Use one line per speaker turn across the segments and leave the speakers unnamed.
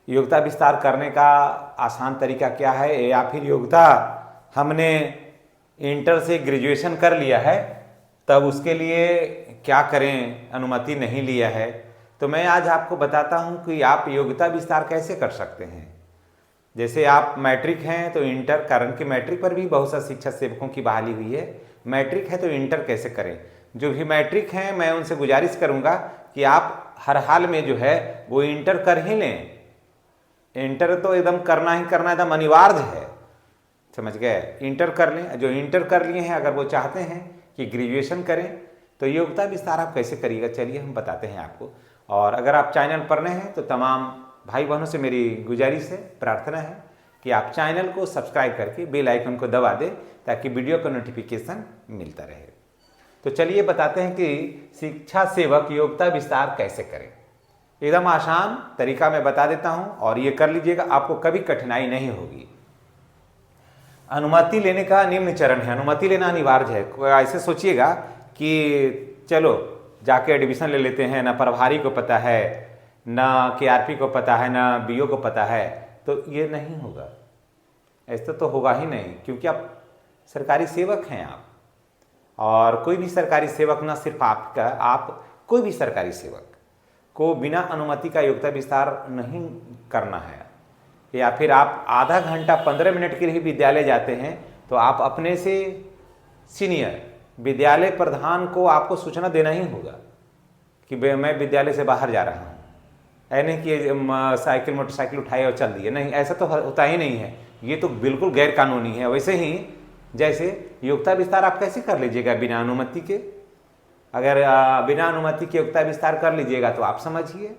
योग्यता विस्तार करने का आसान तरीका क्या है, या फिर योग्यता हमने इंटर से ग्रेजुएशन कर लिया है तब उसके लिए क्या करें, अनुमति नहीं लिया है, तो मैं आज आपको बताता हूं कि आप योग्यता विस्तार कैसे कर सकते हैं। जैसे आप मैट्रिक हैं तो इंटर, कारण कि मैट्रिक पर भी बहुत सा शिक्षा सेवकों की बहाली हुई है, मैट्रिक है तो इंटर कैसे करें। जो भी मैट्रिक हैं मैं उनसे गुजारिश करूंगा कि आप हर हाल में जो है वो इंटर कर ही लें। इंटर तो एकदम करना ही करना, एकदम अनिवार्य है, समझ गए। इंटर कर लें, जो इंटर कर लिए हैं अगर वो चाहते हैं कि ग्रेजुएशन करें तो योग्यता विस्तार आप कैसे करिएगा, चलिए हम बताते हैं आपको। और अगर आप चैनल पर नए हैं तो तमाम भाई बहनों से मेरी गुजारिश है, प्रार्थना है कि आप चैनल को सब्सक्राइब करके बेल आइकन को दबा दें ताकि वीडियो का नोटिफिकेशन मिलता रहे। तो चलिए बताते हैं कि शिक्षा सेवक योग्यता विस्तार कैसे करें। एकदम आसान तरीका मैं बता देता हूं और ये कर लीजिएगा, आपको कभी कठिनाई नहीं होगी। अनुमति लेने का निम्न चरण है, अनुमति लेना अनिवार्य है। ऐसे सोचिएगा कि चलो जाके एडमिशन ले लेते हैं, ना प्रभारी को पता है, ना केआरपी को पता है, ना बीओ को पता है, तो ये नहीं होगा। ऐसा तो होगा ही नहीं, क्योंकि आप सरकारी सेवक हैं आप। और कोई भी सरकारी सेवक, ना सिर्फ आपका, आप कोई भी सरकारी सेवक को बिना अनुमति का योग्यता विस्तार नहीं करना है। या फिर आप आधा घंटा 15 मिनट के लिए विद्यालय जाते हैं तो आप अपने से सीनियर विद्यालय प्रधान को आपको सूचना देना ही होगा कि मैं विद्यालय से बाहर जा रहा हूँ। ऐ नहीं कि साइकिल मोटरसाइकिल उठाए और चल दिए, नहीं, ऐसा तो होता ही नहीं है। ये तो बिल्कुल गैर कानूनी है। वैसे ही जैसे योग्यता विस्तार आप कैसे कर लीजिएगा बिना अनुमति के। अगर बिना अनुमति के योग्यता विस्तार कर लीजिएगा तो आप समझिए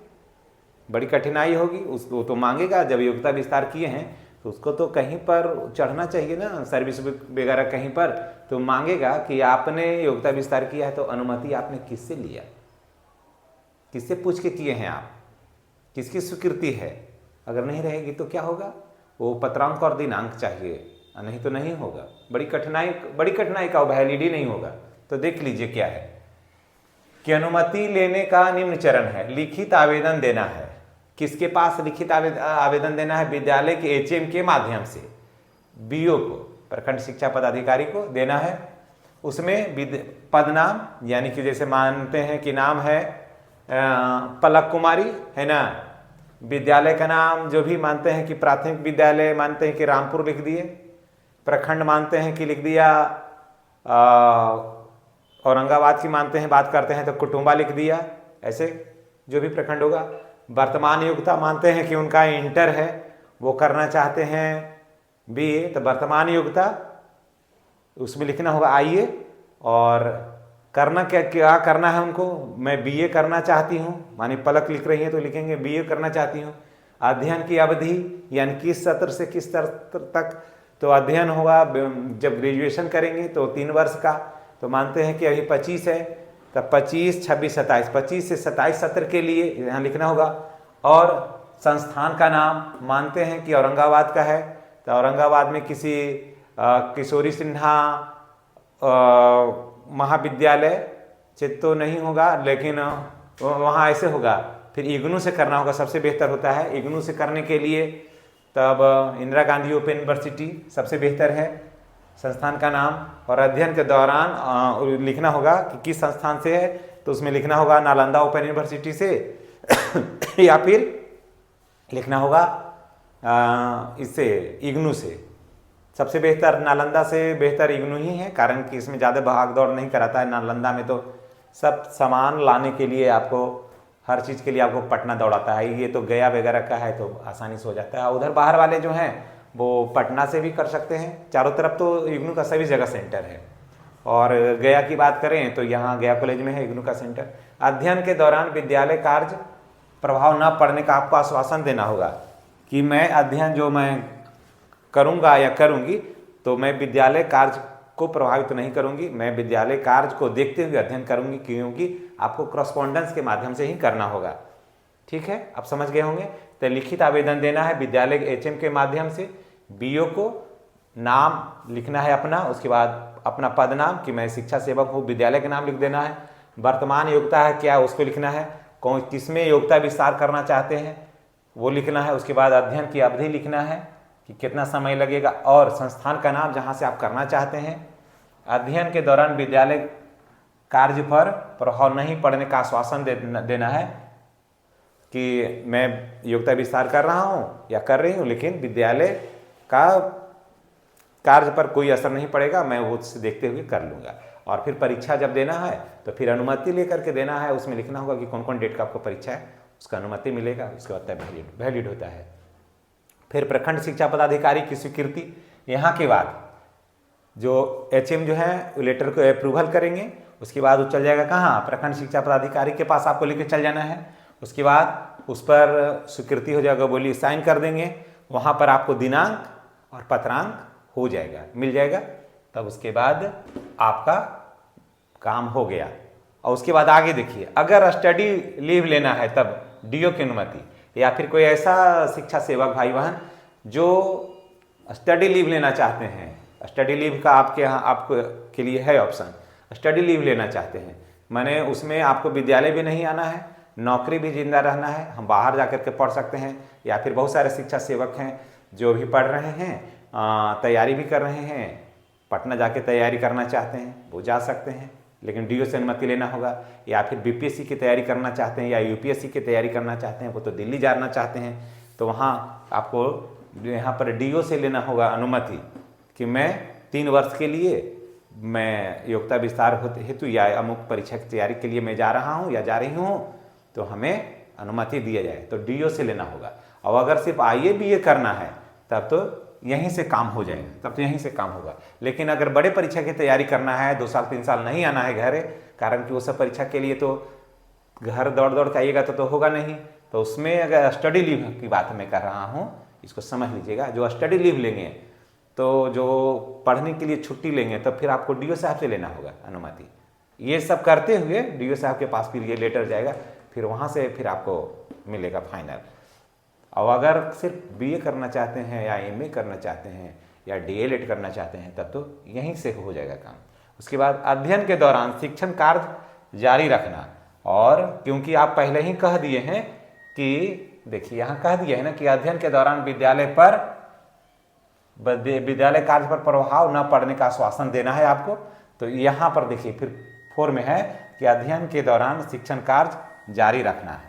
बड़ी कठिनाई होगी। उसको तो मांगेगा, जब योग्यता विस्तार किए हैं तो उसको तो कहीं पर चढ़ना चाहिए ना, सर्विस वगैरह कहीं पर, तो मांगेगा कि आपने योग्यता विस्तार किया है तो अनुमति आपने किससे लिया, किससे पूछ के किए हैं आप, किसकी स्वीकृति है। अगर नहीं रहेगी तो क्या होगा, वो पत्रांक और दिनांक चाहिए, नहीं तो नहीं होगा। बड़ी कठिनाई का वैलिड नहीं होगा। तो देख लीजिए क्या है कि अनुमति लेने का निम्न चरण है, लिखित आवेदन देना है। किसके पास लिखित आवेदन देना है? विद्यालय के एचएम के माध्यम से बीओ को, प्रखंड शिक्षा पदाधिकारी को देना है। उसमें पद नाम, यानी कि जैसे मानते हैं कि नाम है पलक कुमारी, है ना, विद्यालय का नाम जो भी मानते हैं कि प्राथमिक विद्यालय मानते हैं कि रामपुर लिख दिए, प्रखंड मानते हैं कि लिख दिया औरंगाबाद की मानते हैं, बात करते हैं तो कुटुंबा लिख दिया, ऐसे जो भी प्रखंड होगा। वर्तमान योग्यता मानते हैं कि उनका इंटर है, वो करना चाहते हैं बीए, तो वर्तमान योग्यता उसमें लिखना होगा आइए। और करना क्या करना है उनको, मैं बीए करना चाहती हूँ, मानी पलक लिख रही है तो लिखेंगे बीए करना चाहती हूँ। अध्ययन की अवधि यानी किस सत्र से किस सत्र तक, तो अध्ययन होगा जब ग्रेजुएशन करेंगे तो 3 वर्ष का, तो मानते हैं कि अभी 25 है, तब 25, 26, 27, 25 से 27 सत्र के लिए यहाँ लिखना होगा। और संस्थान का नाम मानते हैं कि औरंगाबाद का है, तो औरंगाबाद में किसी किशोरी सिन्हा महाविद्यालय से तो नहीं होगा, लेकिन वहाँ ऐसे होगा, फिर इग्नू से करना होगा, सबसे बेहतर होता है। इग्नू से करने के लिए तब इंदिरा गांधी ओपन यूनिवर्सिटी सबसे बेहतर है संस्थान का नाम। और अध्ययन के दौरान लिखना होगा कि किस संस्थान से है, तो उसमें लिखना होगा नालंदा ओपन यूनिवर्सिटी से या फिर लिखना होगा इससे इग्नू से। सबसे बेहतर नालंदा से बेहतर इग्नू ही है, कारण कि इसमें ज़्यादा भाग दौड़ नहीं कराता है। नालंदा में तो सब सामान लाने के लिए आपको, हर चीज़ के लिए आपको पटना दौड़ाता है, ये तो गया वगैरह का है तो आसानी से हो जाता है। उधर बाहर वाले जो हैं वो पटना से भी कर सकते हैं, चारों तरफ तो इग्नू का सभी जगह सेंटर है। और गया की बात करें तो यहाँ गया कॉलेज में है इग्नू का सेंटर। अध्ययन के दौरान विद्यालय कार्य प्रभाव न पड़ने का आपको आश्वासन देना होगा कि मैं अध्ययन जो मैं करूँगा या करूँगी तो मैं विद्यालय कार्य को प्रभावित तो नहीं करूँगी, मैं विद्यालय कार्य को देखते हुए अध्ययन करूँगी, क्योंकि आपको क्रॉस्पॉन्डेंस के माध्यम से ही करना होगा। ठीक है, आप समझ गए होंगे। तो लिखित आवेदन देना है विद्यालय के एचएम के माध्यम से, बीओ को नाम लिखना है अपना, उसके बाद अपना पद नाम कि मैं शिक्षा सेवक हूँ, विद्यालय का नाम लिख देना है। वर्तमान योग्यता है क्या, उसको लिखना है, कौन किसमें योग्यता विस्तार करना चाहते हैं, वो लिखना है। उसके बाद अध्ययन की अवधि लिखना है कि कितना समय लगेगा, और संस्थान का नाम जहाँ से आप करना चाहते हैं। अध्ययन के दौरान विद्यालय कार्य पर प्रभाव नहीं पड़ने का आश्वासन देना है कि मैं योग्यता विस्तार कर रहा हूँ या कर रही हूँ, लेकिन विद्यालय का कार्य पर कोई असर नहीं पड़ेगा, मैं वो देखते हुए कर लूँगा। और फिर परीक्षा जब देना है तो फिर अनुमति लेकर के देना है। उसमें लिखना होगा कि कौन कौन डेट का आपको परीक्षा है, उसका अनुमति मिलेगा, उसके बाद वैलिड होता है। फिर प्रखंड शिक्षा पदाधिकारी की स्वीकृति, यहाँ के बाद जो HM जो है लेटर को अप्रूवल करेंगे। उसके बाद वो चल जाएगा कहाँ, प्रखंड शिक्षा पदाधिकारी के पास आपको लेकर चल जाना है। उसके बाद उस पर स्वीकृति हो जाएगा, बोलिए साइन कर देंगे। वहाँ पर आपको दिनांक और पत्रांक हो जाएगा, मिल जाएगा। तब उसके बाद आपका काम हो गया। और उसके बाद आगे देखिए, अगर स्टडी लीव लेना है तब DO की अनुमति, या फिर कोई ऐसा शिक्षा सेवक भाई बहन जो स्टडी लीव लेना चाहते हैं, स्टडी लीव का आपके यहाँ आपको के लिए है ऑप्शन, स्टडी लीव लेना चाहते हैं, माने उसमें आपको विद्यालय भी नहीं आना है, नौकरी भी जिंदा रहना है, हम बाहर जा कर के पढ़ सकते हैं। या फिर बहुत सारे शिक्षा सेवक हैं जो भी पढ़ रहे हैं, तैयारी भी कर रहे हैं, पटना जाके तैयारी करना चाहते हैं, वो जा सकते हैं, लेकिन DO से अनुमति लेना होगा। या फिर BPSC की तैयारी करना चाहते हैं या UPSC की तैयारी करना चाहते हैं, वो तो दिल्ली जाना चाहते हैं, तो वहाँ आपको यहाँ पर DO से लेना होगा अनुमति कि मैं 3 वर्ष के लिए मैं योग्यता विस्तार हेतु या अमुक परीक्षा की तैयारी के लिए मैं जा रहा हूँ या जा रही हूँ, तो हमें अनुमति दिया जाए, तो DO से लेना होगा। और अगर सिर्फ IE BA करना है तब तो यहीं से काम हो जाएगा, तब तो यहीं से काम होगा। लेकिन अगर बड़े परीक्षा की तैयारी करना है, 2 साल 3 साल नहीं आना है घर, कारण कि वो सब परीक्षा के लिए तो घर दौड़ दौड़ के आइएगा तो होगा नहीं, तो उसमें अगर स्टडी लीव की बात मैं कर रहा हूँ, इसको समझ लीजिएगा। जो स्टडी लीव लेंगे, तो जो पढ़ने के लिए छुट्टी लेंगे, तब फिर आपको DO साहब से लेना होगा अनुमति। ये सब करते हुए DO साहब के पास फिर ये लेटर जाएगा, फिर वहाँ से फिर आपको मिलेगा फाइनल। और अगर सिर्फ BA करना चाहते हैं या MA करना चाहते हैं या DLED करना चाहते हैं, तब तो यहीं से हो जाएगा काम। उसके बाद अध्ययन के दौरान शिक्षण कार्य जारी रखना, और क्योंकि आप पहले ही कह दिए हैं कि देखिए यहाँ कह दिया है ना कि अध्ययन के दौरान विद्यालय कार्य पर प्रभाव न पड़ने का आश्वासन देना है आपको, तो यहाँ पर देखिए फिर 4 में है कि अध्ययन के दौरान शिक्षण कार्य जारी रखना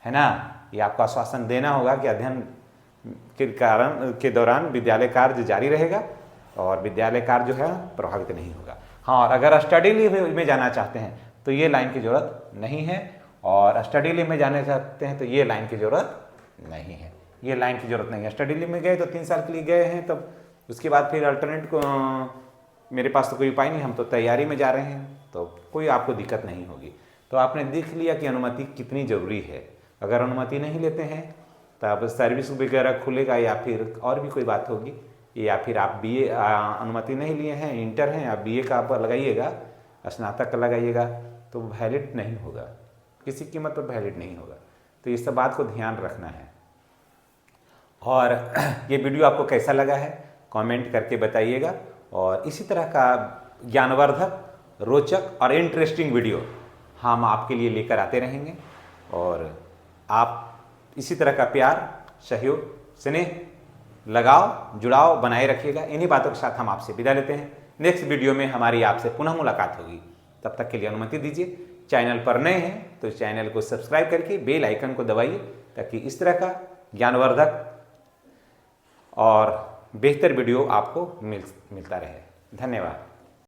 है ना। ये आपको आश्वासन देना होगा कि अध्ययन के दौरान विद्यालय कार्य जारी रहेगा और विद्यालय कार्य जो है प्रभावित नहीं होगा। हाँ, और अगर स्टडी लीव में जाना चाहते हैं तो ये लाइन की जरूरत नहीं है, और स्टडी लीव में जाना चाहते हैं तो ये लाइन की जरूरत नहीं है, ये लाइन की जरूरत नहीं है। स्टडी लीव में गए तो 3 साल के लिए गए हैं, तब उसके बाद फिर अल्टरनेट को मेरे पास तो कोई उपाय नहीं, हम तो तैयारी में जा रहे हैं, तो कोई आपको दिक्कत नहीं होगी। तो आपने देख लिया कि अनुमति कितनी ज़रूरी है। अगर अनुमति नहीं लेते हैं तब सर्विस वगैरह खुलेगा, या फिर और भी कोई बात होगी, या फिर आप BA अनुमति नहीं लिए हैं, इंटर हैं, आप BA का आप लगाइएगा, स्नातक का लगाइएगा, तो वैलिड नहीं होगा, किसी कीमत पर वैलिड नहीं होगा। तो इस सब बात को ध्यान रखना है। और ये वीडियो आपको कैसा लगा है कमेंट करके बताइएगा, और इसी तरह का ज्ञानवर्धक, रोचक और इंटरेस्टिंग वीडियो हम आपके लिए लेकर आते रहेंगे। और आप इसी तरह का प्यार, सहयोग, स्नेह, लगाव, जुड़ाव बनाए रखिएगा। इन्हीं बातों के साथ हम आपसे विदा लेते हैं। नेक्स्ट वीडियो में हमारी आपसे पुनः मुलाकात होगी, तब तक के लिए अनुमति दीजिए। चैनल पर नए हैं तो चैनल को सब्सक्राइब करके बेल आइकन को दबाइए, ताकि इस तरह का ज्ञानवर्धक और बेहतर वीडियो आपको मिलता रहे। धन्यवाद।